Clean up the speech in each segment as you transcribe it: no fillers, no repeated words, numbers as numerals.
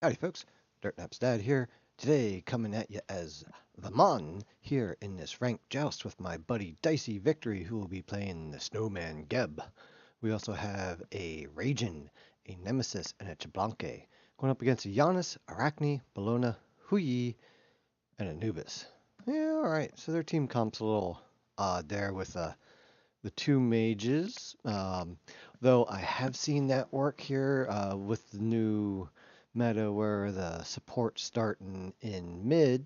Howdy folks, Dirtnap's Dad here, today coming at you as Vamana here in this ranked joust with my buddy Dicey Victory who will be playing the Snowman Geb. We also have a Ragin, a Nemesis, and a Chablanque going up against a Giannis, Arachne, Bologna, Huyi, and Anubis. Yeah, alright, so their team comp's a little odd there with the two mages, though I have seen that work here with the new meta where the support starting in mid.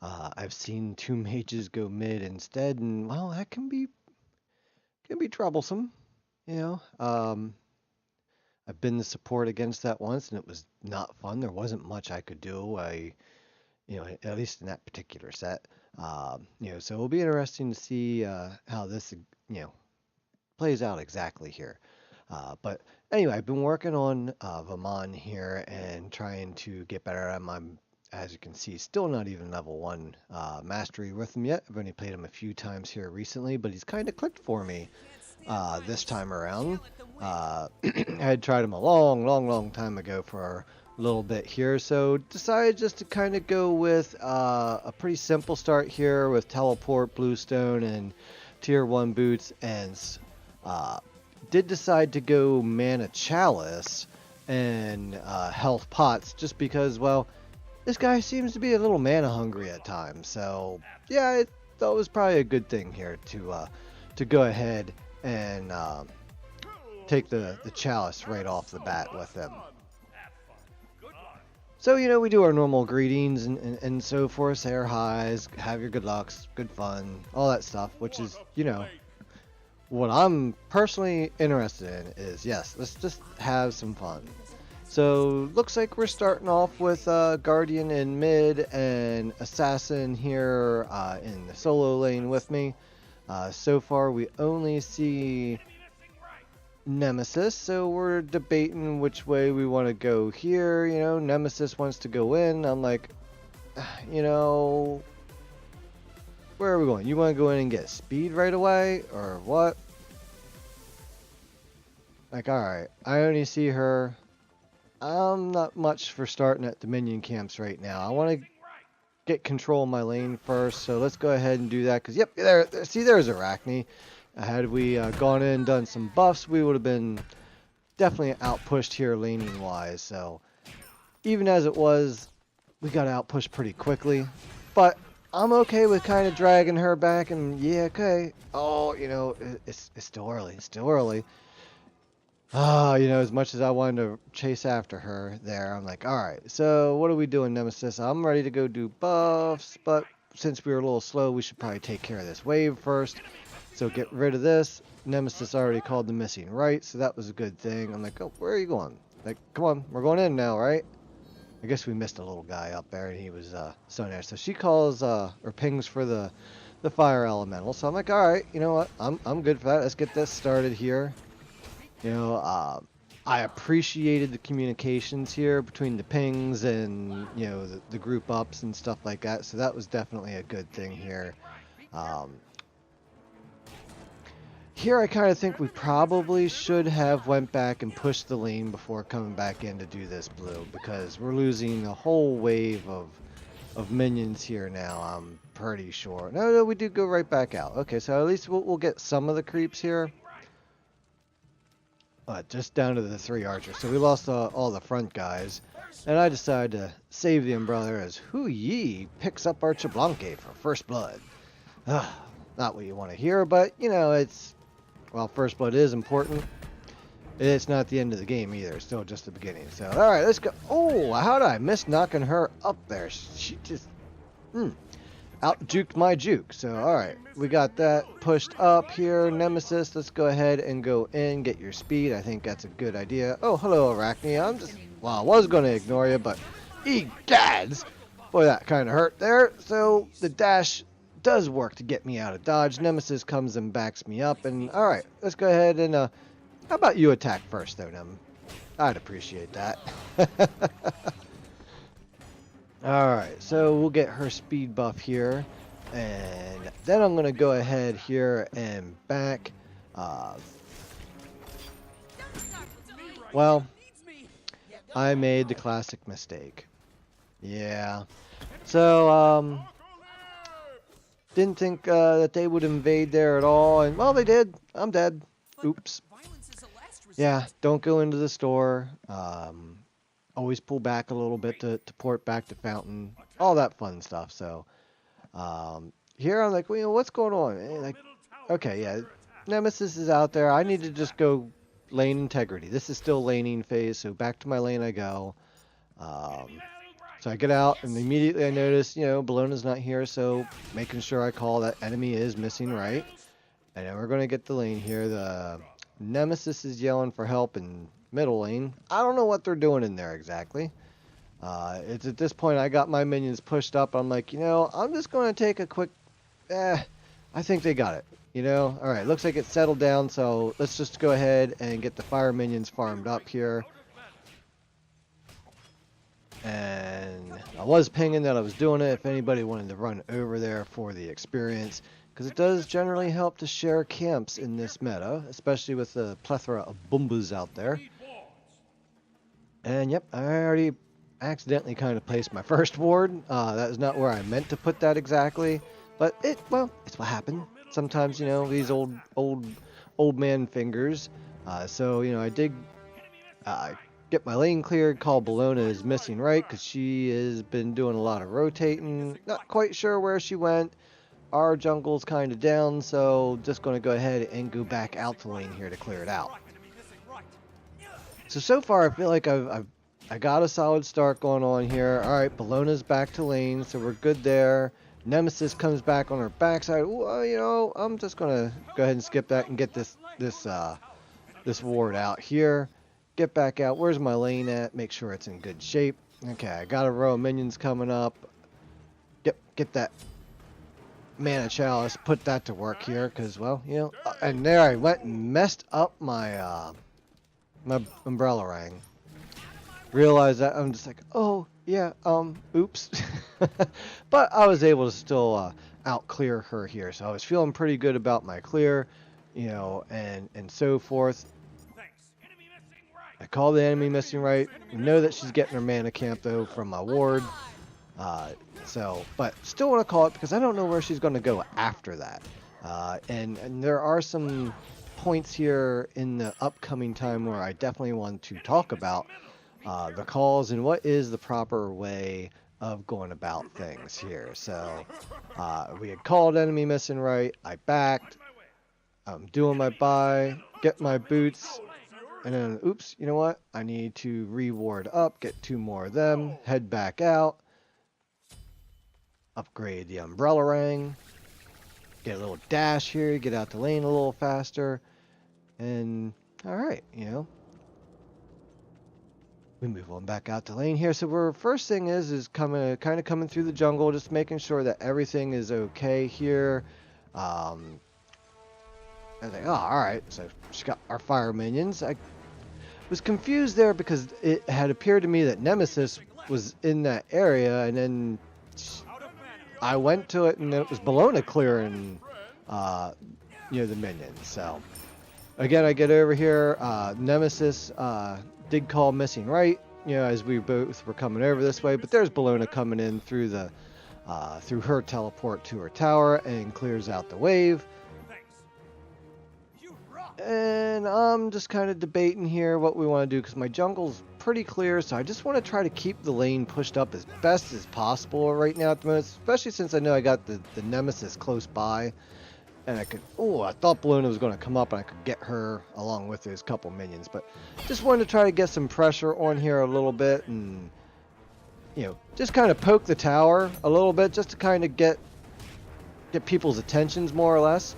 I've seen two mages go mid instead, and well, that can be troublesome. You know, I've been the support against that once, and it was not fun. There wasn't much I could do. At least in that particular set. So it'll be interesting to see how this, plays out exactly here. But anyway, I've been working on Vamana here and trying to get better at him. I'm, as you can see, still not even level 1 mastery with him yet. I've only played him a few times here recently, but he's kind of clicked for me this time around. I had tried him a long time ago for a little bit here, so decided just to kind of go with a pretty simple start here with teleport, bluestone, and tier 1 boots, and did decide to go mana chalice and health pots just because, well, this guy seems to be a little mana hungry at times. So yeah, I thought it was probably a good thing here to go ahead and take the chalice right off the bat with him. So, we do our normal greetings and so forth, say our highs, have your good lucks, good fun, all that stuff, which is, what I'm personally interested in is, yes, let's just have some fun. So, looks like we're starting off with Guardian in mid and Assassin here in the solo lane with me. So far, we only see Nemesis, so we're debating which way we want to go here. Nemesis wants to go in. I'm like, where are we going? You want to go in and get speed right away, or what? Like, alright, I only see her. I'm not much for starting at the minion camps right now. I want to get control of my lane first, so let's go ahead and do that, because, yep, there's Arachne. Had we gone in and done some buffs, we would have been definitely outpushed here laning wise. So even as it was, we got outpushed pretty quickly. But I'm okay with kind of dragging her back, and yeah, okay. Oh, it's still early. It's still early. As much as I wanted to chase after her there, I'm like, all right, so what are we doing, Nemesis? I'm ready to go do buffs, but since we were a little slow, we should probably take care of this wave first. So get rid of this. Nemesis already called the missing right, so that was a good thing. I'm like, oh, where are you going? Like, come on, we're going in now, right? I guess we missed a little guy up there, and he was still there. So she calls or pings for the fire elemental. So I'm like, all right, you know what? I'm good for that. Let's get this started here. I appreciated the communications here between the pings and the group ups and stuff like that. So that was definitely a good thing here. Here I kind of think we probably should have went back and pushed the lane before coming back in to do this blue, because we're losing a whole wave of minions here now, I'm pretty sure. No, we do go right back out. Okay, so at least we'll get some of the creeps here. Just down to the 3 archers. So we lost all the front guys. And I decided to save the umbrella as Huyi picks up our Chablanque for first blood. Not what you want to hear, but, it's... Well, first blood is important. It's not the end of the game either. It's still just the beginning. So, alright, let's go. Oh, how did I miss knocking her up there? She just out-juked my juke. So, alright, we got that pushed up here. Nemesis, let's go ahead and go in, get your speed. I think that's a good idea. Oh, hello, Arachne. I was going to ignore you, but egads! Boy, that kind of hurt there. So, the dash does work to get me out of dodge. Nemesis comes and backs me up, and alright, let's go ahead and how about you attack first though, Nem? I'd appreciate that. Alright, so we'll get her speed buff here, and then I'm gonna go ahead here and back well, I made the classic mistake. Yeah. So, didn't think that they would invade there at all, and well, they did. I'm dead. Oops. Yeah, don't go into the store. Always pull back a little bit to port back to fountain. All that fun stuff. So, here I'm like, well, you know, what's going on? And like, okay, yeah, Nemesis is out there. I need to just go lane integrity. This is still laning phase, so back to my lane I go. So I get out, and immediately I notice, you know, Bologna's not here, so making sure I call that enemy is missing right. And then we're going to get the lane here. The Nemesis is yelling for help in middle lane. I don't know what they're doing in there exactly. It's at this point I got my minions pushed up. I'm like, you know, I'm just going to take a quick... I think they got it. You know, alright, looks like it's settled down, so let's just go ahead and get the fire minions farmed up here. And I was pinging that I was doing it if anybody wanted to run over there for the experience, because it does generally help to share camps in this meta, especially with the plethora of Boombas out there. And yep, I already accidentally kind of placed my first ward. That is not where I meant to put that exactly, but well, it's what happened. Sometimes, you know, these old man fingers. So, you know, I did get my lane cleared, call Bologna is missing right, because she has been doing a lot of rotating. Not quite sure where she went. Our jungle's kind of down, so just going to go ahead and go back out to lane here to clear it out. So far I feel like I got a solid start going on here. Alright, Bologna's back to lane, so we're good there. Nemesis comes back on her backside. Well, you know, I'm just going to go ahead and skip that and get this ward out here. Get back out. Where's my lane at? Make sure it's in good shape. Okay, I got a row of minions coming up. Get that mana chalice. Put that to work here, because, well, you know. And there I went and messed up my my umbrella ring. Realized that I'm just like, oh yeah, oops. But I was able to still out clear her here, so I was feeling pretty good about my clear, you know, and so forth. I call the enemy missing right. I know that she's getting her mana camp though from my ward. But still want to call it because I don't know where she's going to go after that. And there are some points here in the upcoming time where I definitely want to talk about the calls and what is the proper way of going about things here. So we had called enemy missing right. I backed. I'm doing my buy. Get my boots. And then, oops, you know what? I need to reward up, get 2 more of them, head back out, upgrade the umbrella ring, get a little dash here, get out the lane a little faster, and alright, you know. We move on back out the lane here. So we're first thing is kind of coming through the jungle, just making sure that everything is okay here. I was like, oh, alright, so she got our fire minions. I was confused there because it had appeared to me that Nemesis was in that area, and then I went to it, and it was Bologna clearing, you know, the minions. So, again, I get over here. Nemesis did call missing right, you know, as we both were coming over this way, but there's Bologna coming in through the through her teleport to her tower and clears out the wave. And I'm just kind of debating here what we want to do because my jungle's pretty clear, so I just want to try to keep the lane pushed up as best as possible right now at the moment, especially since I know I got the Nemesis close by, and I could, I thought Bologna was going to come up and I could get her along with those couple minions, but just wanted to try to get some pressure on here a little bit and, you know, just kind of poke the tower a little bit just to kind of get people's attentions more or less.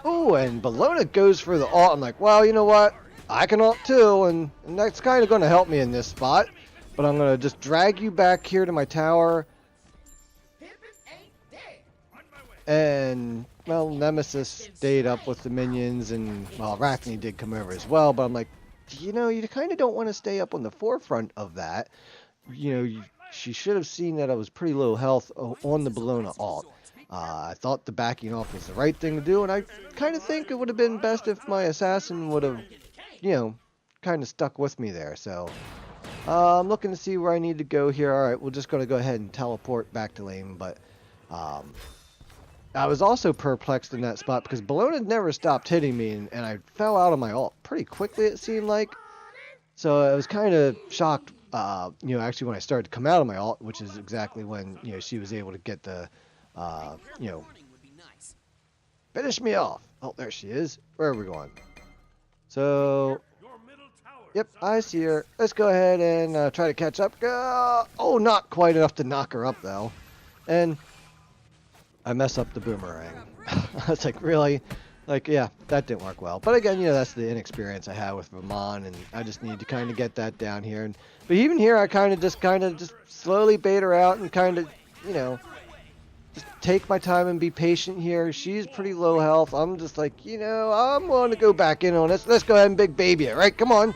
Oh, and Bologna goes for the ult. I'm like, well, you know what? I can ult too, and that's kind of going to help me in this spot. But I'm going to just drag you back here to my tower. And, well, Nemesis stayed up with the minions, and, well, Arachne did come over as well. But I'm like, you know, you kind of don't want to stay up on the forefront of that. You know, she should have seen that I was pretty low health on the Bologna ult. I thought the backing off was the right thing to do, and I kind of think it would have been best if my assassin would have, you know, kind of stuck with me there. So I'm looking to see where I need to go here. All right, we're just going to go ahead and teleport back to lane. But I was also perplexed in that spot because Bellona never stopped hitting me, and I fell out of my ult pretty quickly, it seemed like. So I was kind of shocked, actually when I started to come out of my ult, which is exactly when, she was able to get the, finish me off. Oh, there she is. Where are we going? So, yep, I see her. Let's go ahead and try to catch up. Oh, not quite enough to knock her up, though. And I mess up the boomerang. I was like, really? Like, yeah, that didn't work well. But again, that's the inexperience I have with Vamana, and I just need to kind of get that down here. But even here, I kind of just slowly bait her out and kind of, just take my time and be patient here. She's pretty low health. I'm just like, I'm going to go back in on this. Let's go ahead and big baby it, right? Come on.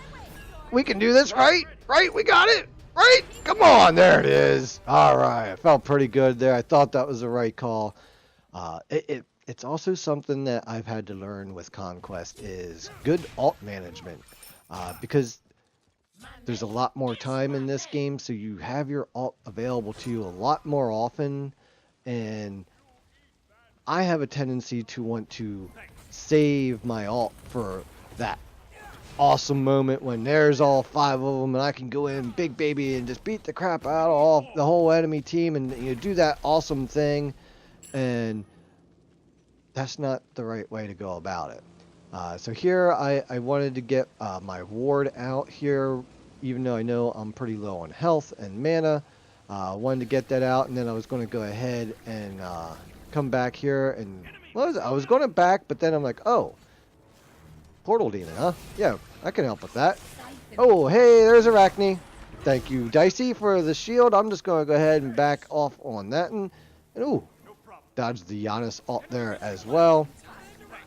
We can do this, right? Right? We got it. Right? Come on. There it is. All right. I felt pretty good there. I thought that was the right call. It's also something that I've had to learn with Conquest is good ult management. Because there's a lot more time in this game, so you have your ult available to you a lot more often. And I have a tendency to want to save my ult for that awesome moment when there's all 5 of them and I can go in big baby and just beat the crap out of the whole enemy team and do that awesome thing. And that's not the right way to go about it. So here I wanted to get my ward out here, even though I know I'm pretty low on health and mana. Wanted to get that out, and then I was going to go ahead and come back here. And I was going to back, but then I'm like, oh, portal demon, huh? Yeah, I can help with that. Oh, hey, there's Arachne. Thank you, Dicey, for the shield. I'm just going to go ahead and back off on that. And ooh, dodge the Giannis ult there as well.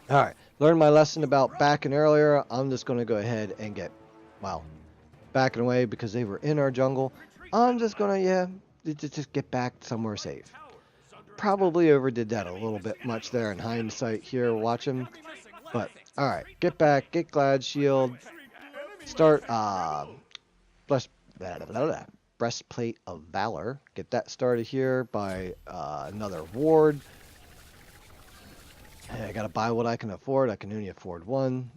All right, learned my lesson about backing earlier. I'm just going to go ahead and get, backing away because they were in our jungle. I'm just going to, just get back somewhere safe. Probably overdid that a little bit much there in hindsight here watching. But, alright, get back, get Glad Shield. Start, Breastplate of Valor. Get that started here by another ward. Hey, I gotta buy what I can afford. I can only afford one.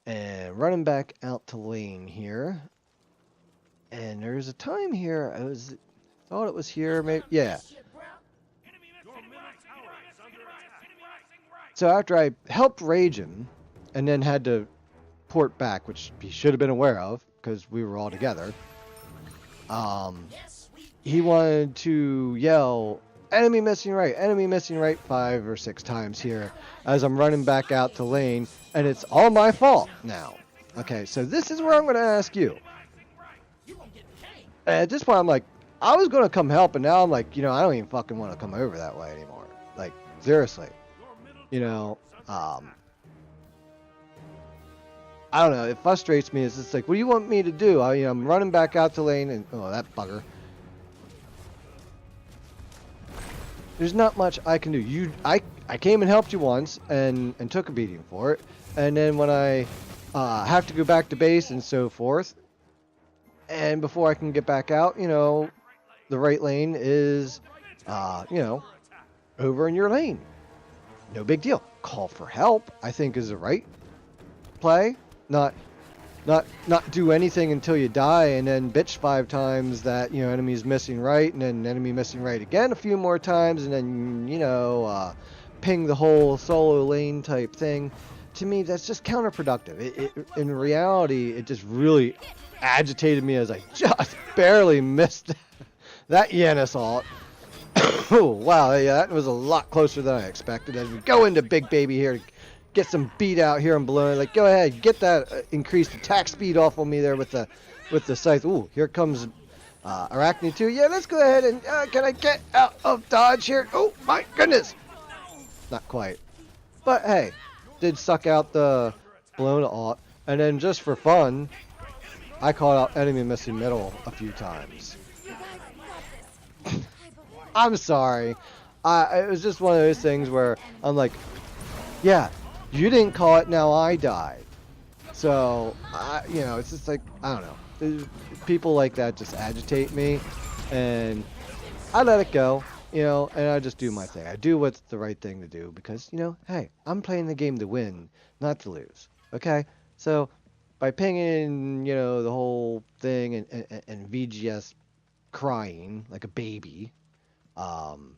And running back out to lane here. And there's a time here, thought it was here, maybe, yeah. So after I helped rage him, and then had to port back, which he should have been aware of, because we were all together, he wanted to yell, enemy missing right 5 or 6 times here, as I'm running back out to lane, and it's all my fault now. Okay, so this is where I'm going to ask you. At this point, I'm like, I was going to come help, and now I'm like, I don't even fucking want to come over that way anymore. Like, seriously. I don't know. It frustrates me. It's just like, what do you want me to do? I'm running back out to lane, and, oh, that bugger. There's not much I can do. I came and helped you once, and took a beating for it. And then when I have to go back to base and so forth, and before I can get back out, the right lane is, over in your lane. No big deal. Call for help, I think, is the right play. Not do anything until you die and then bitch 5 times that, enemy's missing right, and then enemy missing right again a few more times, and then, ping the whole solo lane type thing. To me, that's just counterproductive. In reality, it just really agitated me as I just barely missed that Yen assault. Oh, wow, yeah, that was a lot closer than I expected. As we go into Big Baby here to get some beat out here and Bellona, like, go ahead, get that increased attack speed off of me there with the scythe. Ooh, here comes Arachne too. Yeah, let's go ahead and, can I get out of dodge here? Oh, my goodness. Not quite. But, hey, did suck out the Bellona ult. And then just for fun, I called out enemy missing middle a few times. I'm sorry. It was just one of those things where I'm like, yeah, you didn't call it, now I died. So, you know, it's just like, I don't know. People like that just agitate me, and I let it go, you know, and I just do my thing. I do what's the right thing to do because, you know, hey, I'm playing the game to win, not to lose. Okay? So, by pinging, you know, the whole thing and VGS crying like a baby, um,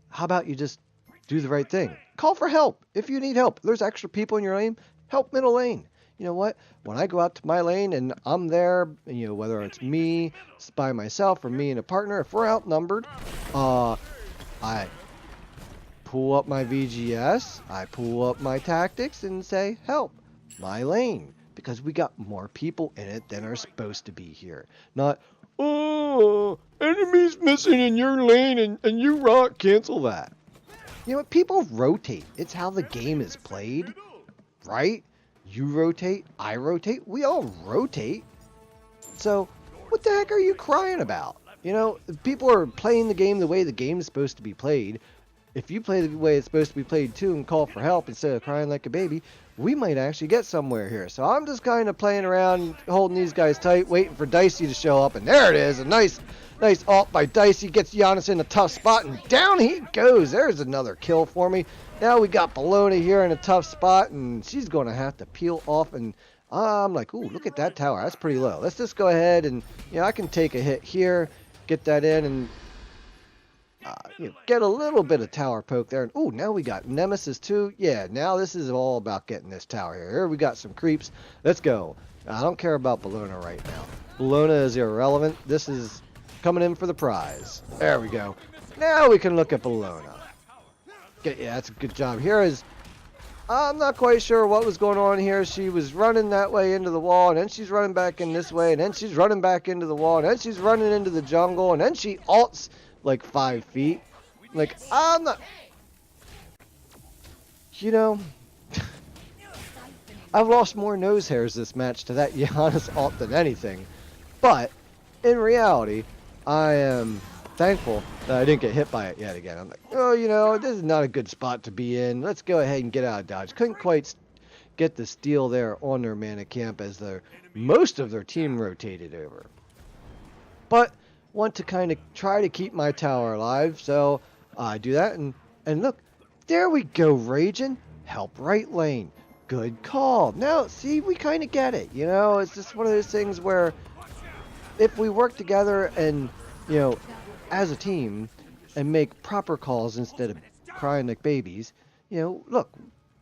how about you just do the right thing? Call for help if you need help. There's extra people in your lane. Help middle lane. You know what? When I go out to my lane and I'm there, you know, whether it's me by myself or me and a partner, if we're outnumbered, I pull up my VGS, I pull up my tactics and say, help, my lane. Because we got more people in it than are supposed to be here. Not, oh, enemies missing in your lane and you rock, cancel that. You know what? People rotate. It's how the game is played, right? You rotate, I rotate, we all rotate. So, what the heck are you crying about? You know, people are playing the game the way the game is supposed to be played. If you play the way it's supposed to be played too and call for help instead of crying like a baby, we might actually get somewhere here. So I'm just kind of playing around, holding these guys tight, waiting for Dicey to show up. And there it is, a nice ult by Dicey, gets Giannis in a tough spot, and down he goes. There's another kill for me. Now we got Bellona here in a tough spot, and she's going to have to peel off. And I'm like, ooh, look at that tower. That's pretty low. Let's just go ahead and, you know, I can take a hit here, get that in, and you know, get a little bit of tower poke there. And ooh, now we got Nemesis too. Yeah, now this is all about getting this tower here. Here we got some creeps. Let's go. I don't care about Bellona right now. Bellona is irrelevant. This is coming in for the prize. There we go. Now we can look at Bellona. Yeah, that's a good job. Here is, I'm not quite sure what was going on here. She was running that way into the wall, and then she's running back in this way, and then she's running back into the wall, and then she's running into the jungle, and then she ults like 5 feet. Like, I'm not, you know, I've lost more nose hairs this match to that Giannis ult than anything. But in reality, I am thankful that I didn't get hit by it yet again. I'm like, oh, you know, this is not a good spot to be in. Let's go ahead and get out of dodge. Couldn't quite get the steal there on their mana camp as most of their team rotated over. But want to kind of try to keep my tower alive, so I do that, and look, there we go, Raging. Help right lane. Good call. Now, see, we kind of get it, you know? It's just one of those things where if we work together and, you know, as a team and make proper calls instead of crying like babies, you know, look,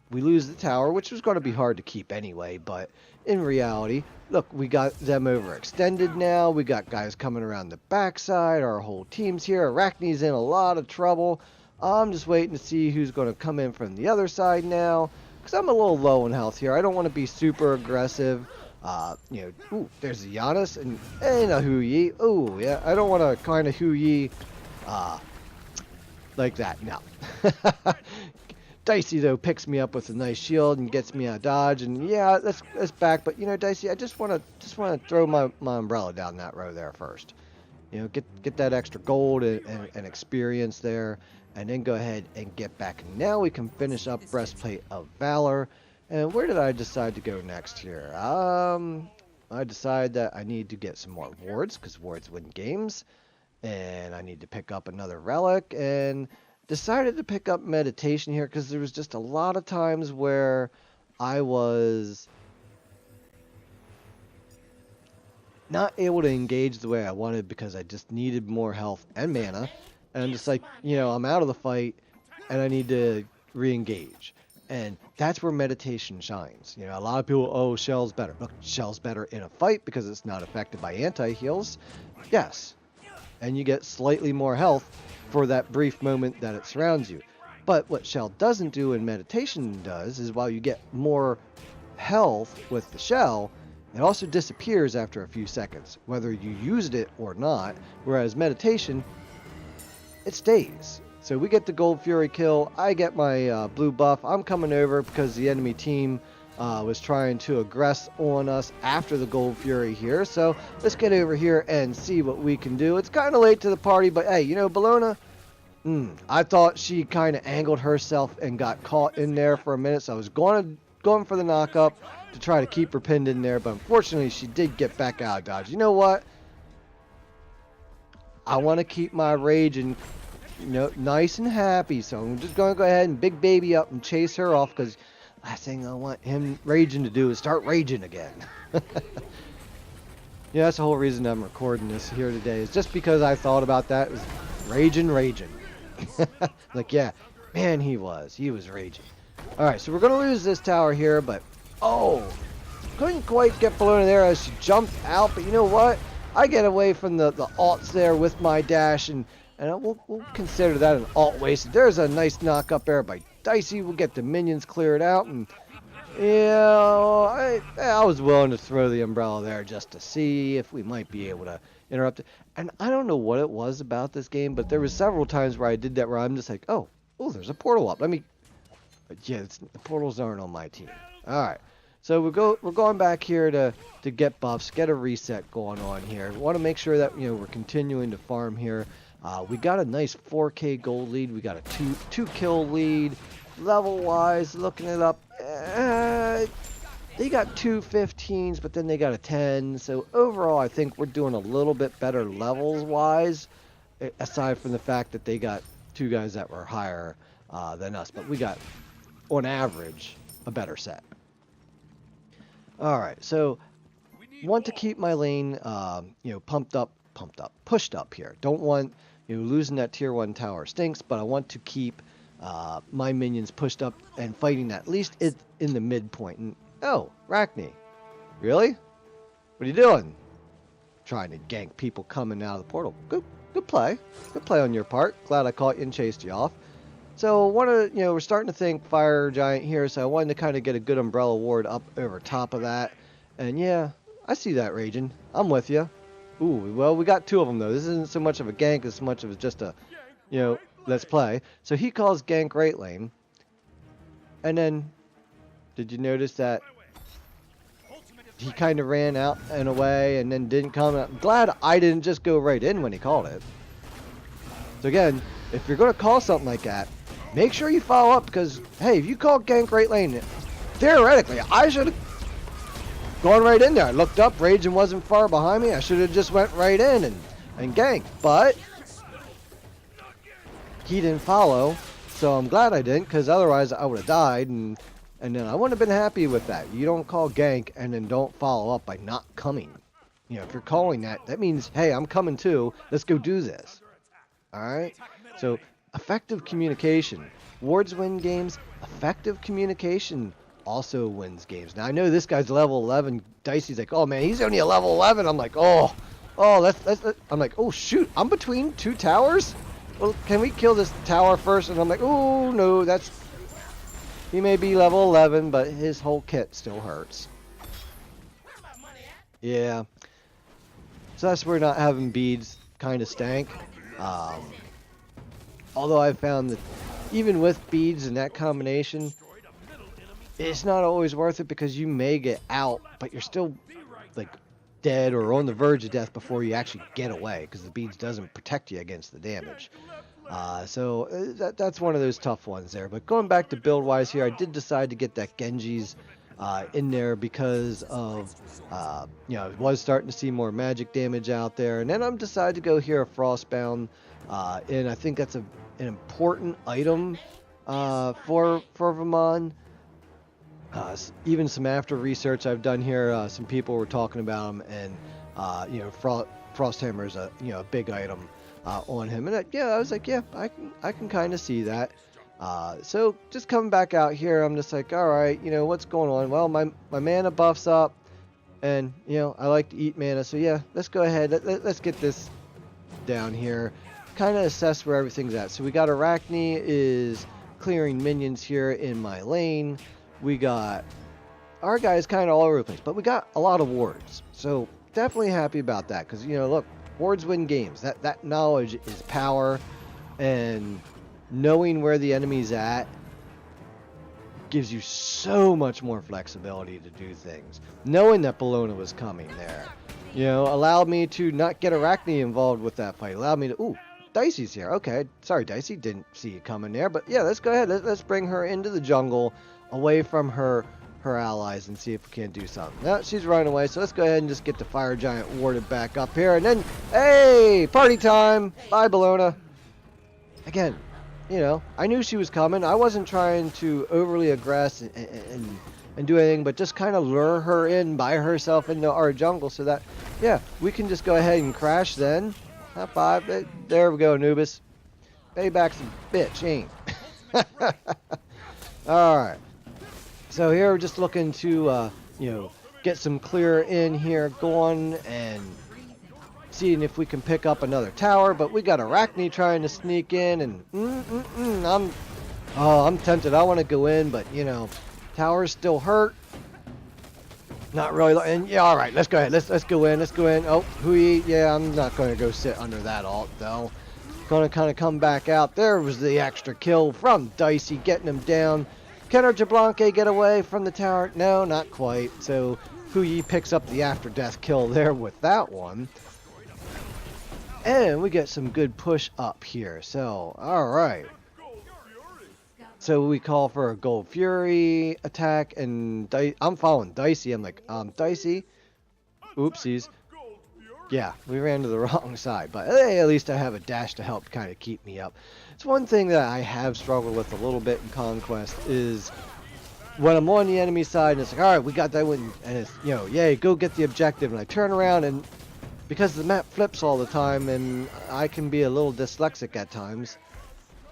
we lose the tower, which was going to be hard to keep anyway, but in reality, look, we got them overextended now. We got guys coming around the backside. Our whole team's here. Arachne's in a lot of trouble. I'm just waiting to see who's going to come in from the other side now, because I'm a little low in health here. I don't want to be super aggressive. You know, ooh, there's a Giannis and a Hu Yi. Ooh, yeah, I don't want to kind of Hu Yi like that. No. Dicey, though, picks me up with a nice shield and gets me out of dodge, and yeah, that's back. But you know, Dicey, I just want to throw my umbrella down that row there first. You know, get that extra gold and experience there, and then go ahead and get back. Now we can finish up Breastplate of Valor. And where did I decide to go next here? I decided that I need to get some more wards, because wards win games, and I need to pick up another relic, and decided to pick up meditation here because there was just a lot of times where I was not able to engage the way I wanted because I just needed more health and mana. And I'm just like, you know, I'm out of the fight and I need to re-engage. And that's where meditation shines. You know, a lot of people, oh, Shell's better. Look, Shell's better in a fight because it's not affected by anti-heals. Yes. And you get slightly more health for that brief moment that it surrounds you. But what Shell doesn't do and meditation does is while you get more health with the Shell, it also disappears after a few seconds, whether you used it or not, whereas meditation, it stays. So we get the Gold Fury kill, I get my blue buff, I'm coming over because the enemy team was trying to aggress on us after the Gold Fury here. So let's get over here and see what we can do. It's kind of late to the party, but hey, you know, Bellona, I thought she kind of angled herself and got caught in there for a minute. So I was going to going for the knock-up to try to keep her pinned in there, but unfortunately she did get back out of dodge. You know what? I want to keep my rage and, nice and happy, so I'm just going to go ahead and big baby up and chase her off, because last thing I want him raging to do is start raging again. Yeah, that's the whole reason I'm recording this here today, is just because I thought about that. It was raging. Like, yeah, man, he was raging. Alright, so we're going to lose this tower here, but, couldn't quite get Bellona there as she jumped out, but you know what? I get away from the alts there with my dash, and we'll consider that an alt wasted. There's a nice knock up there by Dicey. We'll get the minions cleared out, and I was willing to throw the umbrella there just to see if we might be able to interrupt it. And I don't know what it was about this game, but there was several times where I did that where I'm just like, oh, there's a portal up. But yeah, the portals aren't on my team. All right. So we're going back here to get buffs, get a reset going on here. We want to make sure that we're continuing to farm here. We got a nice 4K gold lead. We got a two kill lead. Level wise, looking it up, they got 2 15s, but then they got a 10. So overall, I think we're doing a little bit better levels wise, aside from the fact that they got 2 guys that were higher than us. But we got, on average, a better set. All right, so want to keep my lane, pushed up here. Don't want losing that tier 1 tower stinks, but I want to keep my minions pushed up and fighting at least in the midpoint. And Rachni, really? What are you doing? Trying to gank people coming out of the portal. Good play on your part. Glad I caught you and chased you off. So we're starting to think fire giant here, so I wanted to kind of get a good umbrella ward up over top of that. And yeah, I see that raging. I'm with you. Ooh, well, we got 2 of them though. This isn't so much of a gank as much of just a, let's play. So he calls gank right lane. And then, did you notice that he kind of ran out and away and then didn't come out? I'm glad I didn't just go right in when he called it. So again, if you're going to call something like that, make sure you follow up, because, hey, if you call gank right lane, theoretically, I should have gone right in there. I looked up, raging wasn't far behind me. I should have just went right in and ganked. But he didn't follow, so I'm glad I didn't, because otherwise I would have died, and then I wouldn't have been happy with that. You don't call gank and then don't follow up by not coming. If you're calling that means, hey, I'm coming too. Let's go do this. All right? So effective communication. Wards win games. Effective communication also wins games. Now, I know this guy's level 11. Dicey's like, oh, man, he's only a level 11. I'm like, let's I'm like, oh, shoot, I'm between 2 towers? Well, can we kill this tower first? And I'm like, oh, no, he may be level 11, but his whole kit still hurts. Yeah. So that's where not having beads kind of stank. Although I've found that even with beads and that combination, it's not always worth it, because you may get out, but you're still like dead or on the verge of death before you actually get away, because the beads doesn't protect you against the damage. So that's one of those tough ones there. But going back to build wise here, I did decide to get that Genji's in there because of I was starting to see more magic damage out there, and then I'm decided to go here a Frostbound, and I think that's an important item for Vamana. Even some after research I've done here, some people were talking about him, and Frosthammer is a big item on him, and I was like, yeah, I can kind of see that. So just coming back out here, I'm just like, all right, what's going on? Well, my mana buff's up, and I like to eat mana, so yeah, let's go ahead. Let's get this down here, kind of assess where everything's at. So we got Arachne is clearing minions here in my lane. We got our guys kind of all over the place, but we got a lot of wards, so definitely happy about that, because look, wards win games. That knowledge is power, and knowing where the enemy's at gives you so much more flexibility to do things. Knowing that Bellona was coming there, allowed me to not get Arachne involved with that fight. Allowed me to, ooh, Dicey's here. Okay, sorry Dicey, didn't see you coming there, but yeah, let's go ahead. Let's bring her into the jungle, away from her her allies and see if we can't do something. No, she's running away, so let's go ahead and just get the fire giant warded back up here. And then, hey, party time. Bye, Bellona. Again, you know, I knew she was coming. I wasn't trying to overly aggress and do anything, but just kind of lure her in by herself into our jungle so that, yeah, we can just go ahead and crash then. High five. There we go, Anubis. Payback's a bitch, ain't? Alright. So here we're just looking to, you know, get some clear in here going and seeing if we can pick up another tower. But we got Arachne trying to sneak in, and I'm tempted. I want to go in, but you know, towers still hurt. Not really. And yeah, all right, let's go ahead. Let's go in. Let's go in. Oh, Hui. Yeah, I'm not going to go sit under that ult though. Going to kind of come back out. There was the extra kill from Dicey, getting him down. Can our Jablanque get away from the tower? No, not quite. So Hui picks up the after death kill there with that one. And we get some good push up here. So, alright. So we call for a Gold Fury attack. And I'm following Dicey. I'm like, Dicey. Oopsies. Yeah, we ran to the wrong side. But hey, at least I have a dash to help kind of keep me up. It's one thing that I have struggled with a little bit in Conquest is when I'm on the enemy side and it's like, alright, we got that one. And it's, you know, yay, go get the objective. And I turn around and because the map flips all the time and I can be a little dyslexic at times.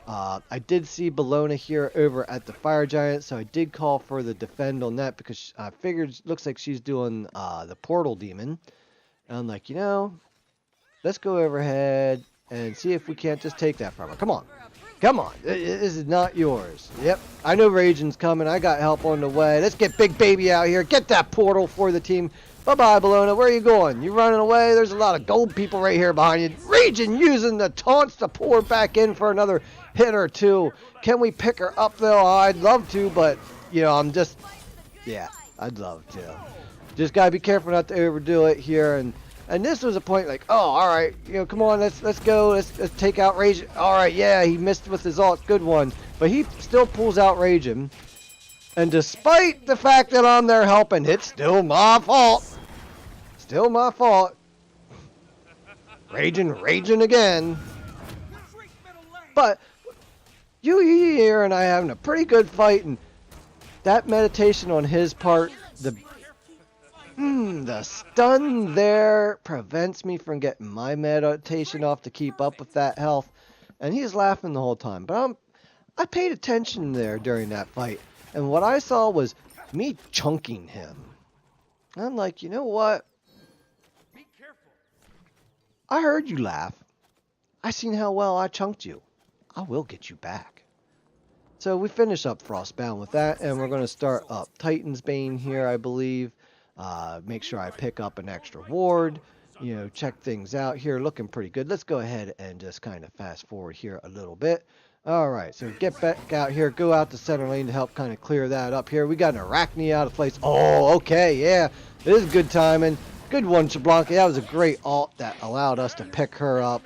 I did see Bellona here over at the Fire Giant, so I did call for the defend on that because I figured looks like she's doing the Portal Demon. And I'm like, you know, let's go overhead and see if we can't just take that from her. Come on. Come on. This is not yours. Yep. I know Raging's coming. I got help on the way. Let's get Big Baby out here. Get that portal for the team. Bye-bye, Bellona. Where are you going? You running away? There's a lot of gold people right here behind you. Raging using the taunts to pour back in for another hit or two. Can we pick her up, though? I'd love to, but, you know, I'm just... Yeah, I'd love to. Just got to be careful not to overdo it here. And this was a point like, oh, all right, you know, come on, let's go. Let's take out Raging. All right, yeah, he missed with his ult. Good one. But he still pulls out Raging. And despite the fact that I'm there helping, it's still my fault. Still my fault. Raging again. But you here and I having a pretty good fight, and that meditation on his part, the stun there prevents me from getting my meditation off to keep up with that health. And he's laughing the whole time. But I paid attention there during that fight. And what I saw was me chunking him. I'm like, you know what? Be careful. I heard you laugh. I seen how well I chunked you. I will get you back. So we finish up Frostbound with that, and we're going to start up Titan's Bane here, I believe. Make sure I pick up an extra ward. You know, check things out here. Looking pretty good. Let's go ahead and just kind of fast forward here a little bit. Alright, so get back out here, go out to center lane to help kind of clear that up here. We got an Arachne out of place. Oh, okay, yeah. This is good timing. Good one, Jablanque. That was a great ult that allowed us to pick her up.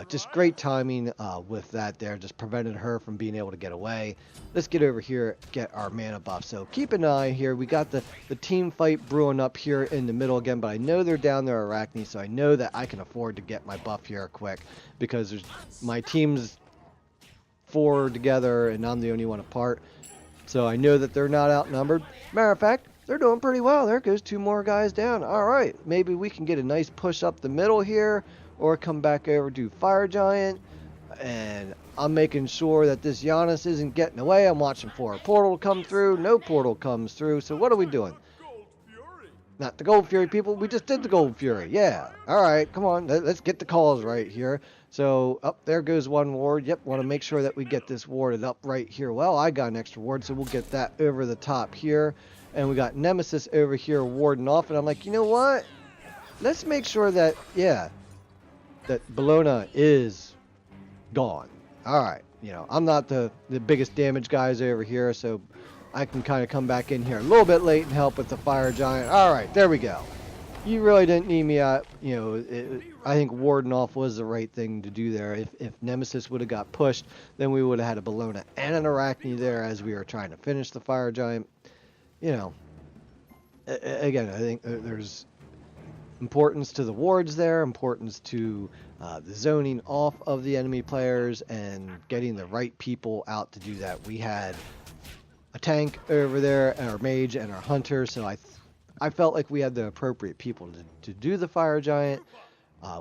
Just great timing with that there. Just prevented her from being able to get away. Let's get over here, get our mana buff. So keep an eye here. We got the team fight brewing up here in the middle again, but I know they're down there, Arachne, so I know that I can afford to get my buff here quick because my team's 4 together and I'm the only one apart, so I know that they're not outnumbered. Matter of fact, they're doing pretty well. There goes 2 more guys down. Alright, maybe we can get a nice push up the middle here or come back over to Fire Giant, and I'm making sure that this Giannis isn't getting away. I'm watching for a portal to come through. No portal comes through, so what are we doing? Not the Gold Fury, people. We just did the Gold Fury. Yeah. Alright, come on. Let's get the calls right here. So, up there goes one ward. Yep, want to make sure that we get this warded up right here. Well, I got an extra ward, so we'll get that over the top here. And we got Nemesis over here warding off. And I'm like, you know what? Let's make sure that, yeah, that Bellona is gone. Alright, you know, I'm not the biggest damage guys over here, so I can kind of come back in here a little bit late and help with the Fire Giant. Alright, there we go. You really didn't need me out. You know, I think warding off was the right thing to do there. If Nemesis would have got pushed, then we would have had a Bellona and an Arachne there as we were trying to finish the Fire Giant. you know, again, I think there's importance to the wards there, importance to the zoning off of the enemy players, and getting the right people out to do that. We had a tank over there, and our mage and our hunter, so I felt like we had the appropriate people to do the fire giant.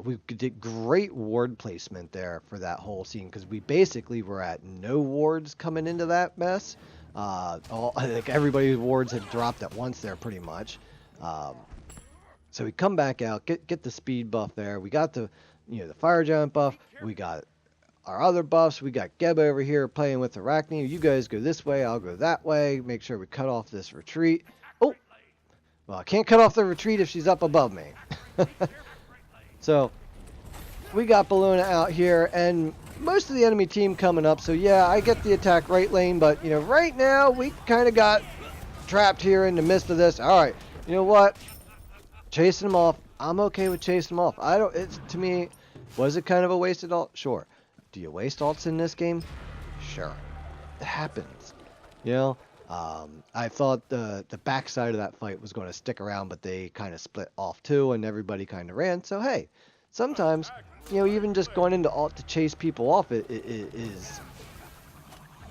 We did great ward placement there for that whole scene, because we basically were at no wards coming into that mess. Like everybody's wards had dropped at once there pretty much. So we come back out, get the speed buff there. We got the fire giant buff. We got our other buffs. We got Geb over here playing with Arachne. You guys go this way, I'll go that way. Make sure we cut off this retreat. Oh, well, I can't cut off the retreat if she's up above me. So we got Bellona out here, and most of the enemy team coming up. So yeah, I get the attack right lane, but right now we kind of got trapped here in the midst of this. All right, you know what? Chasing them off. I'm okay with chasing them off. To me, was it kind of a wasted ult? Sure. Do you waste ults in this game? Sure. It happens. I thought the backside of that fight was going to stick around, but they kind of split off too, and everybody kind of ran. So hey, sometimes, even just going into ult to chase people off it is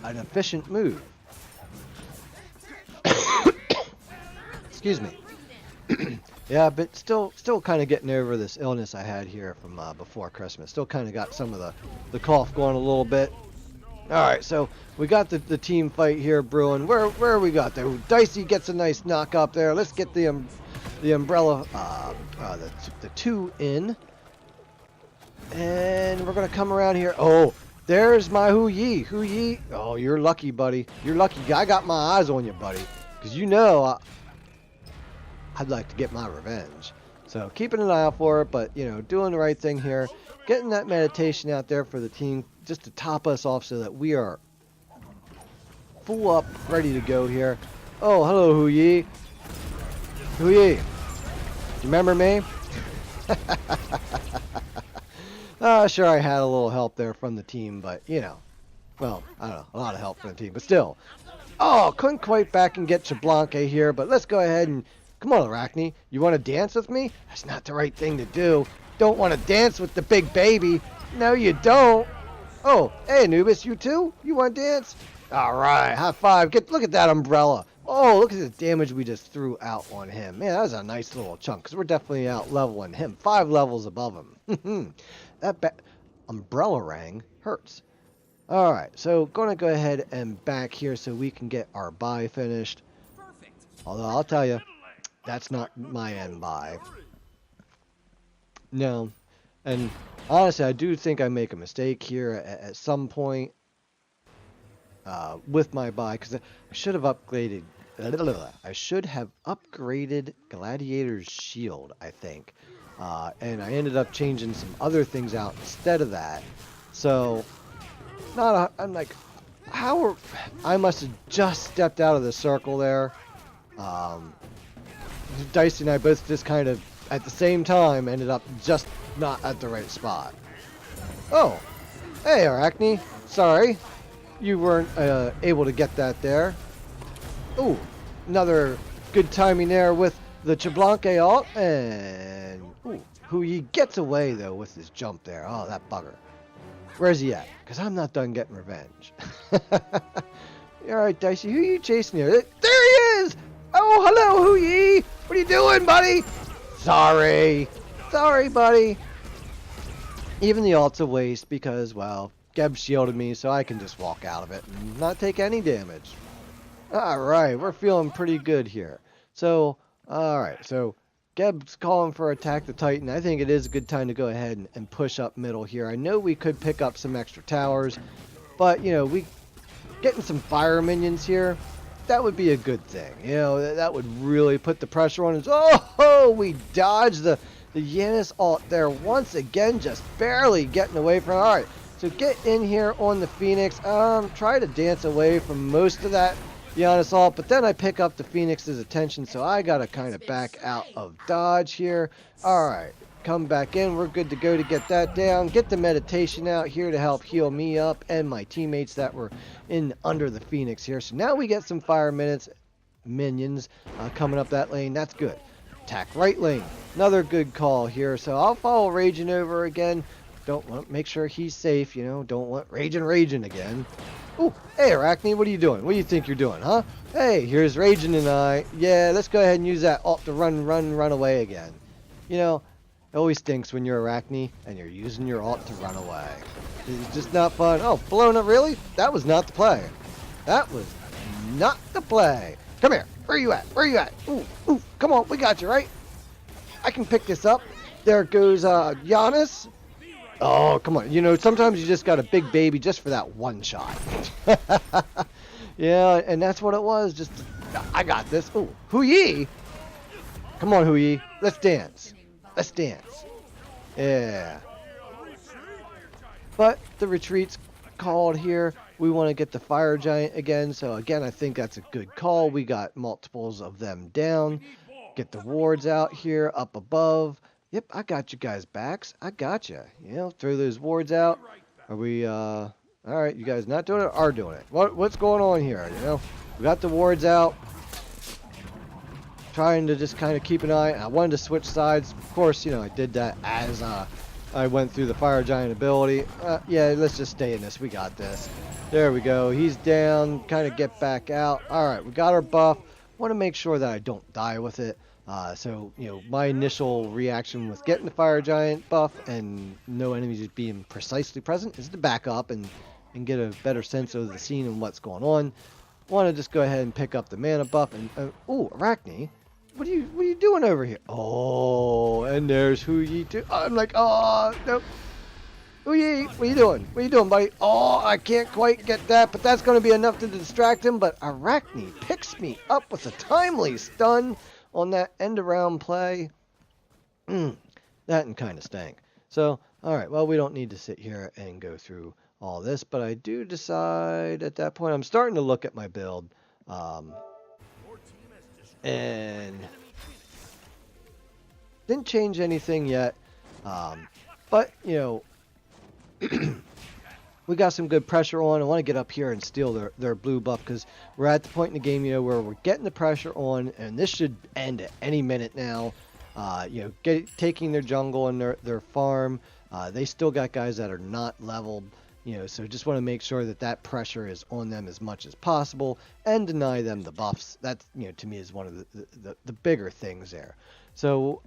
an efficient move. Excuse me. Yeah, but still kind of getting over this illness I had here from before Christmas. Still kind of got some of the cough going a little bit. All right, so we got the team fight here brewing. Where we got there? Dicey gets a nice knock up there. Let's get the umbrella, the 2 in, and we're gonna come around here. Oh, there's my Hu Yi. Oh, you're lucky, buddy. You're lucky. I got my eyes on you, buddy, because I'd like to get my revenge. So keeping an eye out for it, but doing the right thing here, getting that meditation out there for the team just to top us off so that we are full up, ready to go here. Oh, hello, Hu Yi. Hu Yi, do you remember me? Sure, I had a little help there from the team, but well, I don't know, a lot of help from the team, but still. Oh, couldn't quite back and get Chablanca here, but let's go ahead and come on, Arachne. You want to dance with me? That's not the right thing to do. Don't want to dance with the big baby. No, you don't. Oh, hey, Anubis, you too? You want to dance? All right, high five. Look at that umbrella. Oh, look at the damage we just threw out on him. Man, that was a nice little chunk, because we're definitely out leveling him. 5 levels above him. That umbrella rang hurts. All right, so going to go ahead and back here so we can get our buy finished. Although I'll tell you, that's not my end buy. No. And honestly, I do think I make a mistake here at some point with my buy, because I should have upgraded. I should have upgraded Gladiator's Shield, I think, and I ended up changing some other things out instead of that. So, I'm like, I must have just stepped out of the circle there. Dicey and I both just kind of at the same time ended up just not at the right spot. Oh, hey Arachne, sorry you weren't able to get that there. Ooh, another good timing there with the Chablanca ult, and ooh, Hu Yi gets away though with his jump there. Oh, that bugger. Where's he at? Because I'm not done getting revenge. Alright, Dicey, who are you chasing here? There he is! Oh, hello, Hu Yi! What are you doing, buddy? Sorry, buddy. Even the ult's a waste because, well, Geb shielded me, so I can just walk out of it and not take any damage. Alright, we're feeling pretty good here. So, alright, so Geb's calling for Attack the Titan. I think it is a good time to go ahead and push up middle here. I know we could pick up some extra towers, but, we getting some fire minions here, that would be a good thing. That would really put the pressure on us. Oh, we dodged the Yanis ult there once again, just barely getting away from it. All right, so get in here on the Phoenix. Try to dance away from most of that Yanis ult, but then I pick up the Phoenix's attention, so I got to kind of back out of dodge here. All right, come back in. We're good to go to get that down. Get the meditation out here to help heal me up and my teammates that were in under the Phoenix here. So now we get some fire minutes. minions coming up that lane. That's good. Attack right lane. Another good call here. So I'll follow Raging over again. Don't want make sure he's safe, you know. Don't want Raging again. Ooh, hey Arachne, what are you doing? What do you think you're doing, huh? Hey, here's Raging and I. Yeah, let's go ahead and use that ult to run away again. You know, it always stinks when you're Arachne and you're using your ult to run away. It's just not fun. Oh, blown up, really? That was not the play. That was not the play. Come here. Where you at? Where you at? Ooh, ooh, come on, we got you, right? I can pick this up. There goes Giannis. Oh, come on. You know, sometimes you just got a big baby just for that one shot. Yeah, and that's what it was. Just, I got this. Ooh, Hu-Yi. Come on, Hu-Yi. Let's dance. Let's dance. Yeah. But the retreat's called here. We want to get the fire giant again. So again, I think that's a good call. We got multiples of them down. Get the wards out here up above. Yep, I got you guys backs. I got you. You know, throw those wards out. Are we, all right, you guys not doing it or are doing it? What's going on here? You know, we got the wards out. Trying to just kind of keep an eye. I wanted to switch sides. Of course, you know, I did that as I went through the fire giant ability. Yeah, let's just stay in this. We got this. There we go. He's down. Kind of get back out. All right, we got our buff. Want to make sure that I don't die with it. So, you know, my initial reaction with getting the fire giant buff and no enemies being precisely present is to back up and get a better sense of the scene and what's going on. Want to just go ahead and pick up the mana buff and ooh, Arachne, what are you doing over here? Oh, and there's Hu-Yi too. I'm like, oh no, Hu-Yi, what are you doing? What are you doing, buddy? Oh, I can't quite get that, but that's going to be enough to distract him. But Arachne picks me up with a timely stun on that end around play. That and kind of stank. So, all right, well, we don't need to sit here and go through all this, but I do decide at that point I'm starting to look at my build, and didn't change anything yet, but you know, we got some good pressure on. I want to get up here and steal their blue buff because we're at the point in the game, you know, where we're getting the pressure on, and this should end at any minute now. You know, taking their jungle and their farm. They still got guys that are not leveled, you know, so just want to make sure that that pressure is on them as much as possible and deny them the buffs. That's, you know, to me is one of the bigger things there. So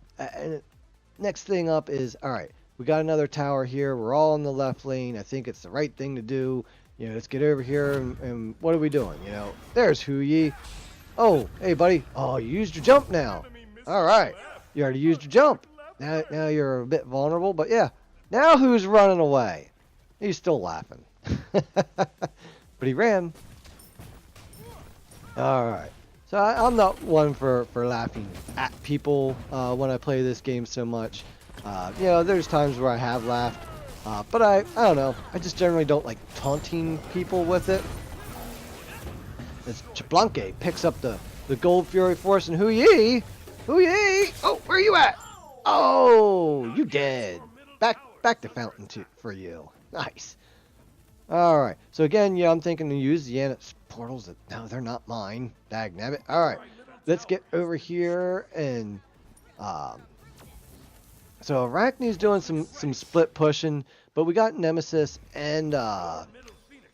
next thing up is, all right, we got another tower here. We're all in the left lane. I think it's the right thing to do. You know, let's get over here and what are we doing? You know, there's Hu-Yi. Oh, hey, buddy. Oh, you used your jump now. All right. You already used your jump. Now you're a bit vulnerable, but yeah. Now who's running away? He's still laughing. But he ran. Alright. So I'm not one for laughing at people when I play this game so much. You know, there's times where I have laughed. But I don't know. I just generally don't like taunting people with it. As Chablanque picks up the Gold Fury Force and Hu-Yi! Hu-Yi! Oh, where are you at? Oh, you dead. Back to fountain for you. Nice. All right. So again, yeah, I'm thinking to use the Yanis portals. No, they're not mine. Dagnabbit. All right. Let's get over here and so Arachne's doing some split pushing, but we got Nemesis and